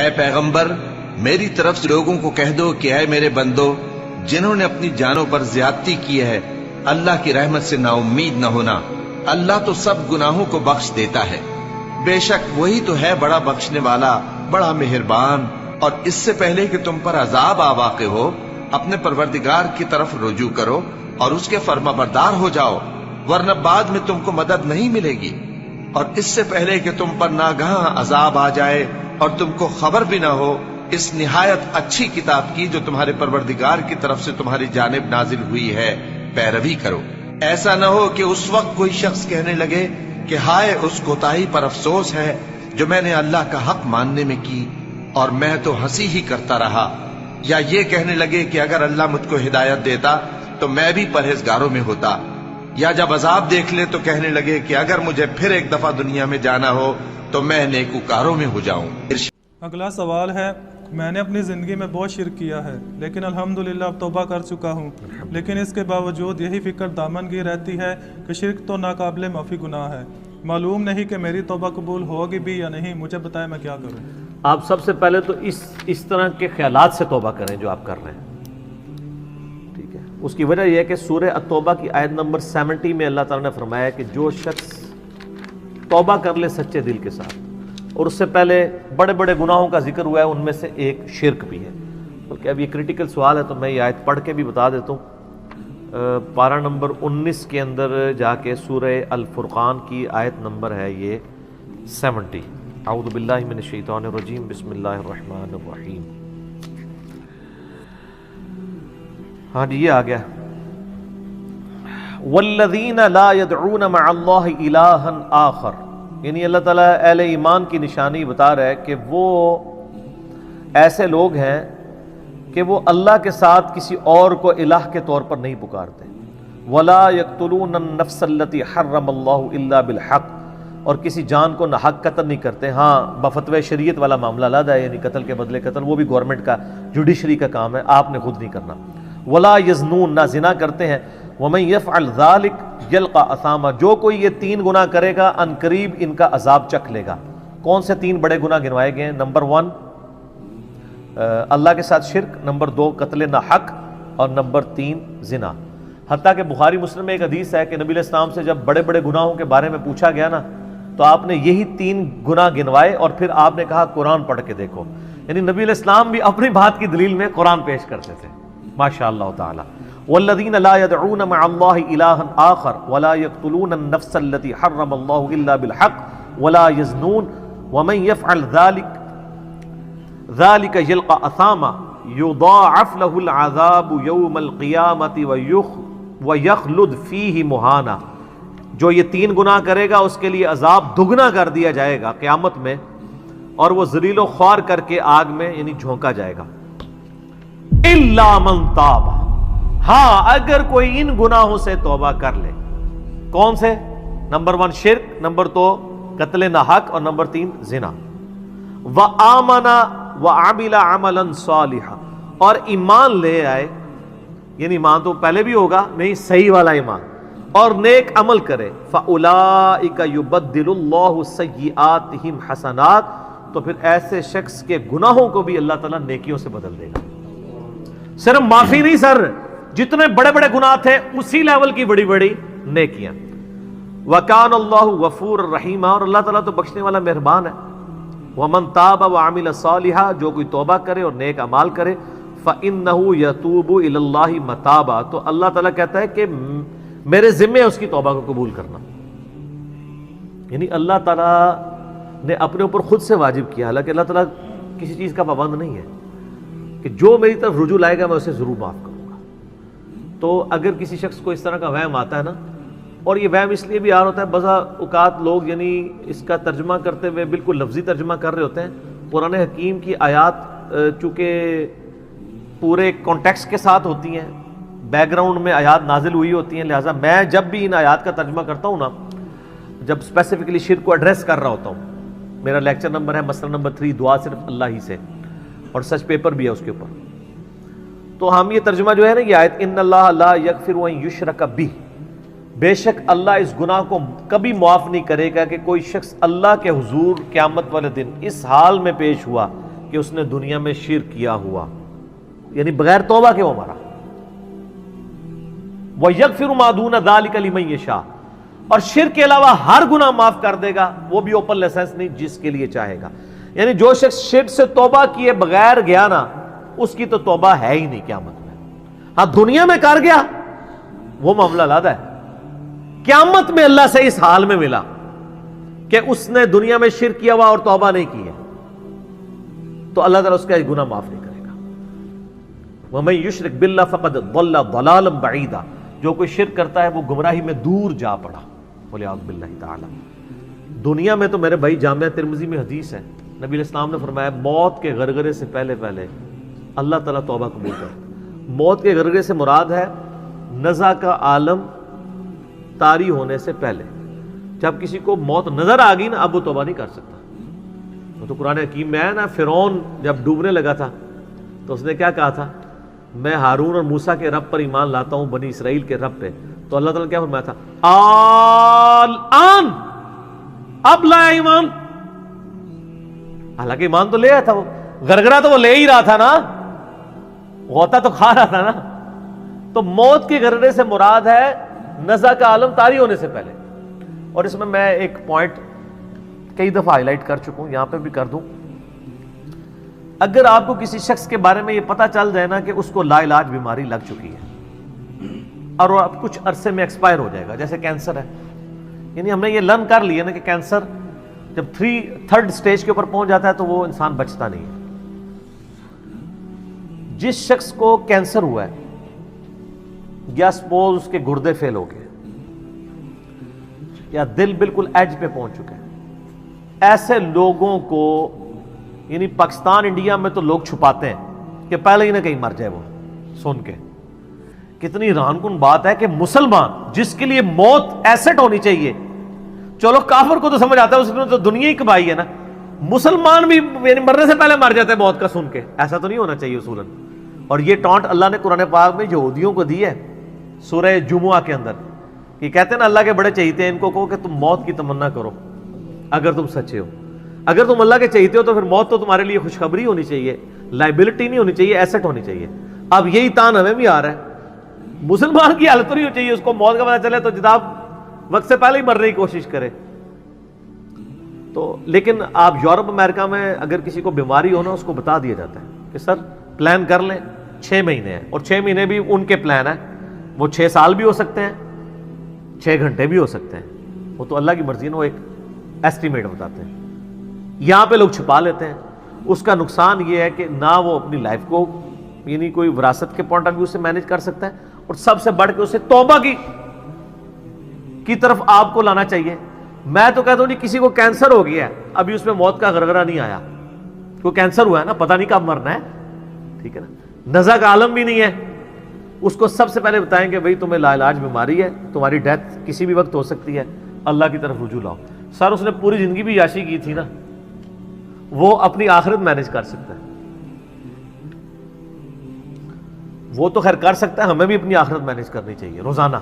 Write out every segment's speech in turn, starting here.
اے پیغمبر میری طرف سے لوگوں کو کہہ دو کہ اے میرے بندو جنہوں نے اپنی جانوں پر زیادتی کی ہے اللہ کی رحمت سے نا امید نہ ہونا، اللہ تو سب گناہوں کو بخش دیتا ہے، بے شک وہی تو ہے بڑا بخشنے والا بڑا مہربان۔ اور اس سے پہلے کہ تم پر عذاب آ واقع ہو اپنے پروردگار کی طرف رجوع کرو اور اس کے فرما بردار ہو جاؤ، ورنہ بعد میں تم کو مدد نہیں ملے گی۔ اور اس سے پہلے کہ تم پر ناگہاں عذاب آ جائے اور تم کو خبر بھی نہ ہو اس نہایت اچھی کتاب کی جو تمہارے پروردگار کی طرف سے تمہاری جانب نازل ہوئی ہے پیروی کرو۔ ایسا نہ ہو کہ اس وقت کوئی شخص کہنے لگے کہ ہائے اس کوتاہی پر افسوس ہے جو میں نے اللہ کا حق ماننے میں کی اور میں تو ہنسی ہی کرتا رہا، یا یہ کہنے لگے کہ اگر اللہ مجھ کو ہدایت دیتا تو میں بھی پرہیزگاروں میں ہوتا، یا جب عذاب دیکھ لے تو کہنے لگے کہ اگر مجھے پھر ایک دفعہ دنیا میں جانا ہو تو میں نیکوکاروں میں ہو جاؤں۔ اگلا سوال ہے، میں نے اپنی زندگی میں بہت شرک کیا ہے لیکن الحمدللہ اب توبہ کر چکا ہوں، لیکن اس کے باوجود یہی فکر دامن گیر رہتی ہے کہ شرک تو ناقابل معافی گناہ ہے، معلوم نہیں کہ میری توبہ قبول ہوگی بھی یا نہیں، مجھے بتائیں میں کیا کروں۔ آپ سب سے پہلے تو اس طرح کے خیالات سے توبہ کریں جو آپ کر رہے ہیں، ٹھیک ہے۔ اس کی وجہ یہ ہے کہ سورہ التوبہ کی آیت نمبر 70 میں اللہ تعالیٰ نے فرمایا کہ جو شخص توبہ کر لے سچے دل کے ساتھ، اور اس سے پہلے بڑے بڑے گناہوں کا ذکر ہوا ہے، ان میں سے ایک شرک بھی ہے، بلکہ اب یہ کریٹیکل سوال ہے تو میں یہ آیت پڑھ کے بھی بتا دیتا ہوں۔ پارہ نمبر 19 کے اندر جا کے سورہ الفرقان کی آیت نمبر ہے یہ 70۔ اعوذ باللہ من الشیطان الرجیم، بسم اللہ الرحمن الرحیم۔ ہاں جی یہ آ گیا، والذین لا يدعون مع اللہ الہا آخر، یعنی اللہ تعالیٰ اہل ایمان کی نشانی بتا رہا ہے کہ وہ ایسے لوگ ہیں کہ وہ اللہ کے ساتھ کسی اور کو الہ کے طور پر نہیں پکارتے، ولا یقتلون النفس التي حرم اللہ الا بالحق، اور کسی جان کو ناحق قتل نہیں کرتے۔ ہاں بفتوی شریعت والا معاملہ علیحدہ ہے، یعنی قتل کے بدلے قتل، وہ بھی گورنمنٹ کا جوڈیشری کا کام ہے، آپ نے خود نہیں کرنا۔ ولا یزنون، نہ زنا کرتے ہیں۔ ومن یفعل ذلک یلقى اثاما، جو کوئی یہ 3 گناہ کرے گا ان قریب ان کا عذاب چکھ لے گا۔ کون سے 3 بڑے گناہ گنوائے گئے ہیں؟ نمبر 1 اللہ کے ساتھ شرک، نمبر 2 قتل ناحق، اور نمبر 3 زنا۔ حتیٰ کہ بخاری مسلم میں ایک حدیث ہے کہ نبی علیہ السلام سے جب بڑے بڑے گناہوں کے بارے میں پوچھا گیا نا تو آپ نے یہی 3 گناہ گنوائے اور پھر آپ نے کہا قرآن پڑھ کے دیکھو، یعنی نبی علیہ السلام بھی اپنی بات کی دلیل میں قرآن پیش کرتے تھے، ماشاء اللہ تعالی۔ والذین لا يدعون مع اللہ الہا آخر ولا يقتلون النفس التي حرم اللہ الا بالحق ولا يزنون ومن يفعل ذلك يلقى اثاما يضاعف له العذاب يوم القیامة ويخلد فيه مہانا، جو یہ 3 گناہ کرے گا اس کے لیے عذاب دگنا کر دیا جائے گا قیامت میں، اور وہ ذلیل و خوار کر کے آگ میں یعنی جھونکا جائے گا۔ الا من تاب، ہاں اگر کوئی ان گناہوں سے توبہ کر لے۔ کون سے؟ نمبر 1 شرک، نمبر 2 قتل ناحق، اور نمبر 3 زنا۔ وآمن وعمل عملا صالحا، اور ایمان لے آئے، یعنی ایمان تو پہلے بھی ہوگا نہیں، صحیح والا ایمان، اور نیک عمل کرے۔ فاولئک یبدل اللہ سیئاتہم حسنات، تو پھر ایسے شخص کے گناہوں کو بھی اللہ تعالیٰ نیکیوں سے بدل دے گا۔ صرف معافی نہیں سر، جتنے بڑے بڑے گناہ تھے اسی لیول کی بڑی بڑی نیکیاں۔ وکان اللہ غفور الرحیم، اور اللہ تعالیٰ تو بخشنے والا مہربان ہے۔ ومن تاب وعمل صالحا، جو کوئی توبہ کرے اور نیک اعمال کرے، فإنہ یتوب الی اللہ متابا، تو اللہ تعالیٰ کہتا ہے کہ میرے ذمے ہے اس کی توبہ کو قبول کرنا، یعنی اللہ تعالیٰ نے اپنے اوپر خود سے واجب کیا، حالانکہ اللہ تعالیٰ کسی چیز کا پابند نہیں ہے کہ جو میری طرف رجوع لائے گا میں اسے ضرور معاف کروں گا۔ تو اگر کسی شخص کو اس طرح کا وہم آتا ہے نا، اور یہ وہم اس لیے بھی آ رہا ہوتا ہے، بعض اوقات لوگ یعنی اس کا ترجمہ کرتے ہوئے بالکل لفظی ترجمہ کر رہے ہوتے ہیں، قرآن حکیم کی آیات چونکہ پورے کانٹیکسٹ کے ساتھ ہوتی ہیں، بیک گراؤنڈ میں آیات نازل ہوئی ہوتی ہیں، لہٰذا میں جب بھی ان آیات کا ترجمہ کرتا ہوں نا، جب اسپیسیفکلی شرک کو ایڈریس کر رہا ہوتا ہوں، میرا لیکچر نمبر ہے مسئلہ نمبر 3 دعا صرف اللہ ہی سے، اور سچ پیپر بھی ہے اس کے اوپر، تو ہم یہ ترجمہ جو ہے نا یہ آیت ان اللہ لا یغفر ان یشرک بہ، بے شک اللہ اس گناہ کو کبھی معاف نہیں کرے گا کہ کوئی شخص اللہ کے حضور قیامت والے دن اس حال میں پیش ہوا کہ اس نے دنیا میں شرک کیا ہوا، یعنی بغیر توبہ کے وہ مرا۔ وَيَغْفِرُ مَا دُونَ ذَلِكَ لِمَن يَشَاءُ، اور شرک کے علاوہ ہر گناہ معاف کر دے گا، وہ بھی اوپن لائسنس نہیں، جس کے لیے چاہے گا۔ یعنی جو شخص شرک سے توبہ کیے بغیر گیا نا، اس کی تو توبہ ہے ہی نہیں قیامت میں۔ ہاں دنیا میں کر گیا وہ معاملہ علیحدہ ہے، قیامت میں اللہ سے اس حال میں ملا کہ اس نے دنیا میں شرک کیا ہوا اور توبہ نہیں کی ہے، تو اللہ تعالیٰ اس کا گناہ معاف نہیں کرے گا۔ وَمَن يُشْرِكْ بِاللَّهِ فَقَدْ ضَلَّ ضَلَالًا بَعِيدًا، جو کوئی شرک کرتا ہے وہ گمراہی میں دور جا پڑا، وَلِعَوْذُ بِاللَّهِ تعالی۔ دنیا میں تو میرے بھائی جامعہ ترمذی میں حدیث ہے، نبی علیہ السلام نے فرمایا موت کے غرغرے سے پہلے اللہ تعالیٰ توبہ قبول کرتا۔ موت کے غرغرے سے مراد ہے نزع کا عالم طاری ہونے سے پہلے، جب کسی کو موت نظر آ گئی نا، اب وہ توبہ نہیں کر سکتا۔ وہ تو قرآن حکیم میں ہے نا، فرعون جب ڈوبنے لگا تھا تو اس نے کیا کہا تھا، میں ہارون اور موسیٰ کے رب پر ایمان لاتا ہوں، بنی اسرائیل کے رب پہ۔ تو اللہ تعالیٰ نے کیا فرمایا تھا، الآن، اب لایا ایمان۔ حالانکہ ایمان تو لے آیا تھا، وہ غرغرہ تو وہ لے ہی رہا تھا نا، غوطہ تو کھا رہا تھا نا۔ تو موت کے غرغرے سے مراد ہے نزع کا عالم طاری ہونے سے پہلے۔ اور اس میں ایک پوائنٹ کئی دفعہ ہائی لائٹ کر چکا ہوں، یہاں پہ بھی کر دوں۔ اگر آپ کو کسی شخص کے بارے میں یہ پتہ چل جائے نا کہ اس کو لا علاج بیماری لگ چکی ہے اور وہ اب کچھ عرصے میں ایکسپائر ہو جائے گا، جیسے کینسر ہے، یعنی ہم نے یہ لرن کر لیا نا کہ کینسر جب 3rd سٹیج کے اوپر پہنچ جاتا ہے تو وہ انسان بچتا نہیں ہے۔ جس شخص کو کینسر ہوا ہے یا سپوز اس کے گردے فیل ہو گئے یا دل بالکل ایج پہ پہنچ چکا ہے، ایسے لوگوں کو یعنی پاکستان انڈیا میں تو لوگ چھپاتے ہیں کہ پہلے ہی نہ کہیں مر جائے وہ سن کے۔ کتنی حیران کن بات ہے کہ مسلمان جس کے لیے موت ایسٹ ہونی چاہیے، چلو کافر کو تو سمجھ آتا ہے، اس نے تو دنیا ہی کمائی ہے نا، مسلمان بھی یعنی مرنے سے پہلے مر جاتا ہے موت کا سن کے۔ ایسا تو نہیں ہونا چاہیے اصولاً۔ اور یہ ٹانٹ اللہ نے قرآن پاک میں یہودیوں کو دی ہے سورہ جمعہ کے اندر، کہ کہتے ہیں نا اللہ کے بڑے چہیتے ہیں، ان کو کہو کہ تم موت کی تمنا کرو اگر تم سچے ہو۔ اگر تم اللہ کے چہیتے ہو تو پھر موت تو تمہارے لیے خوشخبری ہونی چاہیے، لائبلٹی نہیں ہونی چاہیے، ایسٹ ہونی چاہیے۔ اب یہی تان ہمیں بھی آ رہا ہے، مسلمان کی حالت نہیں ہو چاہیے، اس کو موت کا پتہ چلے تو جناب وقت سے پہلے ہی مرنے کی کوشش کرے۔ تو لیکن آپ یورپ امریکہ میں اگر کسی کو بیماری ہو نا، اس کو بتا دیا جاتا ہے کہ سر پلان کر لیں 6 مہینے ہیں، اور 6 مہینے بھی ان کے پلان ہیں، وہ 6 سال بھی ہو سکتے ہیں، 6 گھنٹے بھی ہو سکتے ہیں، وہ تو اللہ کی مرضی ہے، وہ ایک ایسٹیمیٹ بتاتے ہیں۔ یہاں پہ لوگ چھپا لیتے ہیں۔ اس کا نقصان یہ ہے کہ نہ وہ اپنی لائف کو یعنی کوئی وراثت کے پوائنٹ آف ویو سے مینج کر سکتا ہے، اور سب سے بڑھ کے اسے توبہ کی طرف آپ کو لانا چاہیے۔ میں تو کہتا ہوں جی کسی کو کینسر ہو گیا ہے، ابھی اس میں موت کا غرغرہ نہیں آیا، کوئی کینسر ہوا ہے نا، پتہ نہیں کب مرنا ہے، ٹھیک ہے نا، نزع کا عالم بھی نہیں ہے، اس کو سب سے پہلے بتائیں کہ بھئی تمہیں لا علاج بیماری ہے، تمہاری ڈیتھ کسی بھی وقت ہو سکتی ہے، اللہ کی طرف رجوع لاؤ۔ سر اس نے پوری زندگی بھی عیاشی کی تھی نا، وہ اپنی آخرت مینج کر سکتا ہے، وہ تو خیر کر سکتا ہے، ہمیں بھی اپنی آخرت مینج کرنی چاہیے روزانہ۔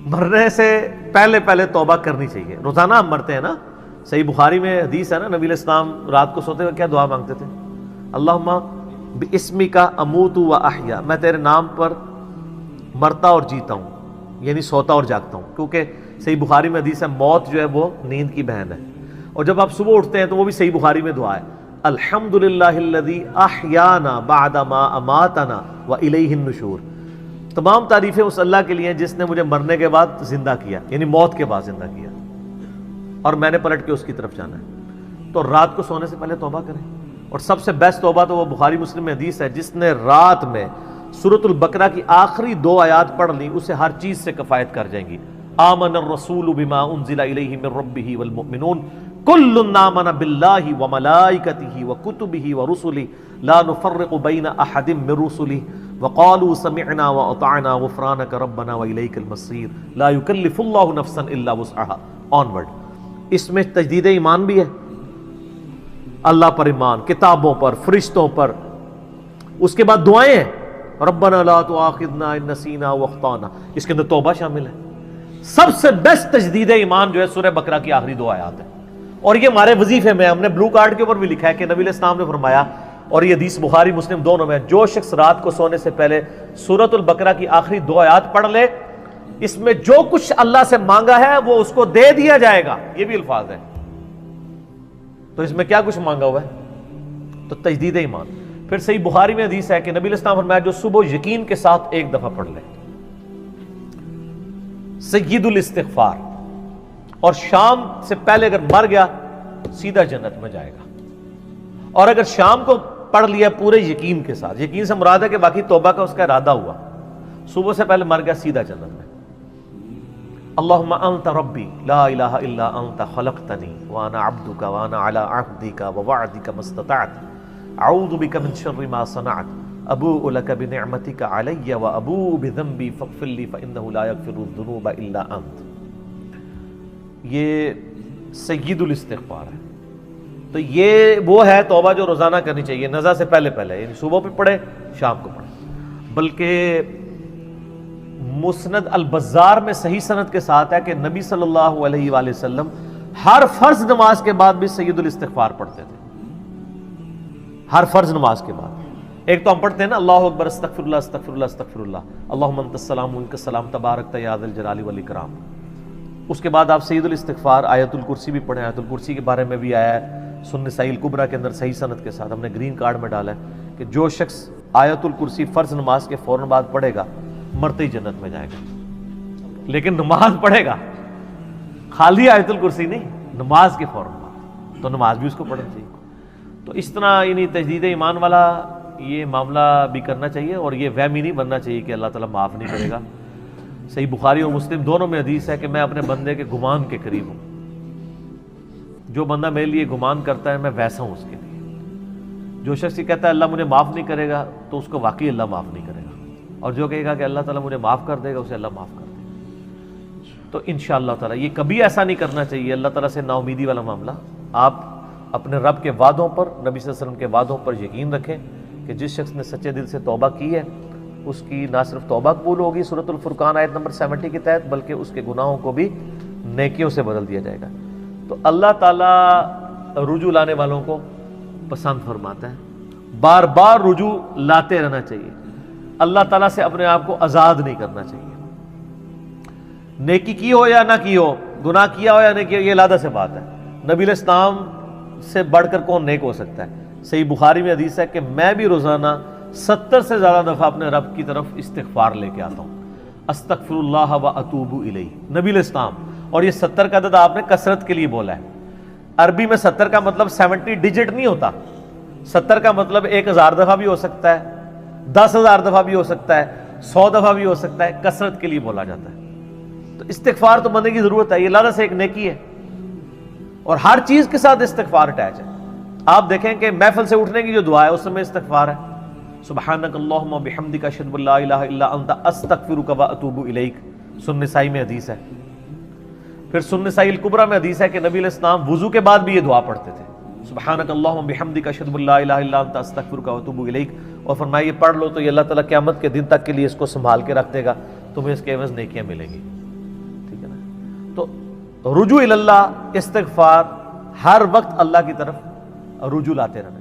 مرنے سے پہلے توبہ کرنی چاہیے۔ روزانہ ہم مرتے ہیں نا، صحیح بخاری میں حدیث ہے نا، نبی علیہ السلام رات کو سوتے ہوئے کیا دعا مانگتے تھے، اللہم باسمک اموت و احیا، میں تیرے نام پر مرتا اور جیتا ہوں، یعنی سوتا اور جاگتا ہوں، کیونکہ صحیح بخاری میں حدیث ہے موت جو ہے وہ نیند کی بہن ہے۔ اور جب آپ صبح اٹھتے ہیں تو وہ بھی صحیح بخاری میں دعا ہے، الحمدللہ الذی احیانا بعد ما اماتنا والیہ النشور، تمام تعریفیں اس اللہ کے لیے ہیں جس نے مجھے مرنے کے بعد زندہ کیا، یعنی موت کے بعد زندہ کیا، اور میں نے پلٹ کے اس کی طرف جانا ہے۔ تو رات کو سونے سے پہلے توبہ کریں، اور سب سے بیسٹ توبہ تو وہ بخاری مسلم میں حدیث ہے، جس نے رات میں سورۃ البقرہ کی آخری 2 آیات پڑھ لی، اسے ہر چیز سے کفایت کر جائیں گی۔ آمن الرسول بما انزل الیہ من ربہ والمؤمنون کل آمن باللہ وملائکتہ وکتبہ ورسلہ لا نفرق بین احد من رسلہ وقالوا سمعنا واطعنا غفرانک ربنا والیک المصیر لا یکلف اللہ نفسا الا وسعها آنورڈ۔ اس میں تجدید ایمان بھی ہے، اللہ پر ایمان، کتابوں پر، فرشتوں پر، اس کے بعد دعائیں ہیں، ربنا لا تؤاخذنا ان نسینا واخطانا، اس کے اندر توبہ شامل ہے۔ سب سے بیسٹ تجدید ایمان جو ہے سورہ بقرہ کی آخری 2 آیات ہے، اور یہ ہمارے وظیفے میں ہم نے بلو کارڈ کے اوپر بھی لکھا ہے کہ نبی علیہ السلام نے فرمایا، اور یہ حدیث بخاری مسلم دونوں میں، جو شخص رات کو سونے سے پہلے سورۃ البقرہ کی آخری 2 آیات پڑھ لے، اس میں جو کچھ اللہ سے مانگا ہے وہ اس کو دے دیا جائے گا، یہ بھی الفاظ ہے۔ تو اس میں کیا کچھ مانگا ہوا ہے؟ تو تجدید ایمان۔ پھر صحیح بخاری میں حدیث ہے کہ نبی علیہ السلام نے فرمایا جو صبح یقین کے ساتھ ایک دفعہ پڑھ لے، سید الاستغفار، اور شام سے پہلے اگر مر گیا سیدھا جنت میں جائے گا، اور اگر شام کو پڑھ لیا پورے یقین کے ساتھ، یقین سے مراد ہے کہ باقی توبہ کا اس کا ارادہ ہوا، صبح سے پہلے مر گیا سیدھا جنت میں۔ اللہم انت ربی لا الہ الا انت خلقتنی وانا عبدک وانا علی عہدک ووعدک ما استطعت اعوذ بک من شر ما صنعت ابوء لک بنعمتک علی وابوء بذنبی فاغفر لی فانہ لا یغفر الذنوب الا انت۔ یہ سید الاستغفار ہے۔ تو یہ وہ ہے توبہ جو روزانہ کرنی چاہیے، نزا سے پہلے یعنی صبح پہ پڑھے، شام کو پڑھے۔ بلکہ مسند البزار میں صحیح سند کے ساتھ ہے کہ نبی صلی اللہ علیہ وآلہ وسلم ہر فرض نماز کے بعد بھی سید الاستغفار پڑھتے تھے، ہر فرض نماز کے بعد۔ ایک تو ہم پڑھتے ہیں نا اللہ اکبر استغفر اللہ استغفر اللہ استغفر اللہ اللہم انت السلام منک السلام تبارکت یا ذا الجلال والاکرام۔ اس کے بعد آپ سید الاستغفار آیت الکرسی بھی پڑھیں، آیت الکرسی کے بارے میں بھی آیا ہے سنن نسائی الکبریٰ کے اندر صحیح سند کے ساتھ، ہم نے گرین کارڈ میں ڈالا ہے کہ جو شخص آیت الکرسی فرض نماز کے فوراً بعد پڑھے گا مرتے ہی جنت میں جائے گا۔ لیکن نماز پڑھے گا، خالی آیت الکرسی نہیں، نماز کے فوراً بعد، تو نماز بھی اس کو پڑھنا چاہیے۔ تو اس طرح یعنی تجدید ایمان والا یہ معاملہ بھی کرنا چاہیے، اور یہ وہم ہی نہیں بننا چاہیے کہ اللہ تعالیٰ معاف نہیں کرے گا۔ صحیح بخاری اور مسلم دونوں میں حدیث ہے کہ میں اپنے بندے کے گمان کے قریب ہوں، جو بندہ میرے لیے گمان کرتا ہے میں ویسا ہوں اس کے لیے۔ جو شخص یہ کہتا ہے اللہ مجھے معاف نہیں کرے گا تو اس کو واقعی اللہ معاف نہیں کرے گا، اور جو کہے گا کہ اللہ تعالیٰ مجھے معاف کر دے گا اسے اللہ معاف کر دے گا۔ تو انشاءاللہ تعالیٰ یہ کبھی ایسا نہیں کرنا چاہیے اللہ تعالیٰ سے نا امیدی والا معاملہ۔ آپ اپنے رب کے وعدوں پر، نبی صلی اللہ علیہ وسلم کے وعدوں پر یقین رکھیں کہ جس شخص نے سچے دل سے توبہ کی ہے اس کی نہ صرف توبہ قبول ہوگی سورۃ الفرقان آیت نمبر 70 کے تحت، بلکہ اس کے گناہوں کو بھی نیکیوں سے بدل دیا جائے گا۔ تو اللہ تعالیٰ رجوع لانے والوں کو پسند فرماتا ہے، بار بار رجوع لاتے رہنا چاہیے، اللہ تعالیٰ سے اپنے آپ کو آزاد نہیں کرنا چاہیے۔ نیکی کی ہو یا نہ کی ہو، گناہ کیا ہو یا نہیں کیا، یہ علیحدہ سے بات ہے۔ نبی علیہ السلام سے بڑھ کر کون نیک ہو سکتا ہے؟ صحیح بخاری میں حدیث ہے کہ میں بھی روزانہ 70 سے زیادہ دفعہ اپنے رب کی طرف استغفار لے کے آتا ہوں، استغفر اللہ و اتوب الیہ، نبی علیہ السلام۔ اور یہ 70 کا عدد آپ نے کثرت کے لیے بولا ہے۔ عربی میں 70 کا مطلب 70 ڈیجٹ نہیں ہوتا، 70 کا مطلب 1000 دفعہ بھی ہو سکتا ہے، 10,000 دفعہ بھی ہو سکتا ہے، 100 دفعہ بھی ہو سکتا ہے، کثرت کے لیے بولا جاتا ہے۔ تو استغفار تو بندے کی ضرورت ہے، یہ اللہ سے ایک نیکی ہے، اور ہر چیز کے ساتھ استغفار اٹیچ ہے۔ آپ دیکھیں کہ محفل سے اٹھنے کی جو دعا ہے اس میں استغفار ہے، سبحانک اللہم و بحمدک اشہد ان لا الہ الا انت استغفرک و اتوب الیک، سنن نسائی میں حدیث ہے۔ پھر سنن نسائی الکبریٰ میں حدیث ہے کہ نبی علیہ السلام وضو کے بعد بھی یہ دعا پڑھتے تھے، سبحانک اللہم و بحمدک اشہد ان لا الہ الا انت استغفرک و اتوب الیک، اور فرمایا یہ پڑھ لو تو یہ اللہ تعالیٰ قیامت کے دن تک کے لیے اس کو سنبھال کے رکھ دے گا، تمہیں اس کے عوض نیکیاں ملیں گی۔ ٹھیک ہے نا؟ تو رجوع اللہ، استغفار، ہر وقت اللہ کی طرف رجوع لاتے رہنا۔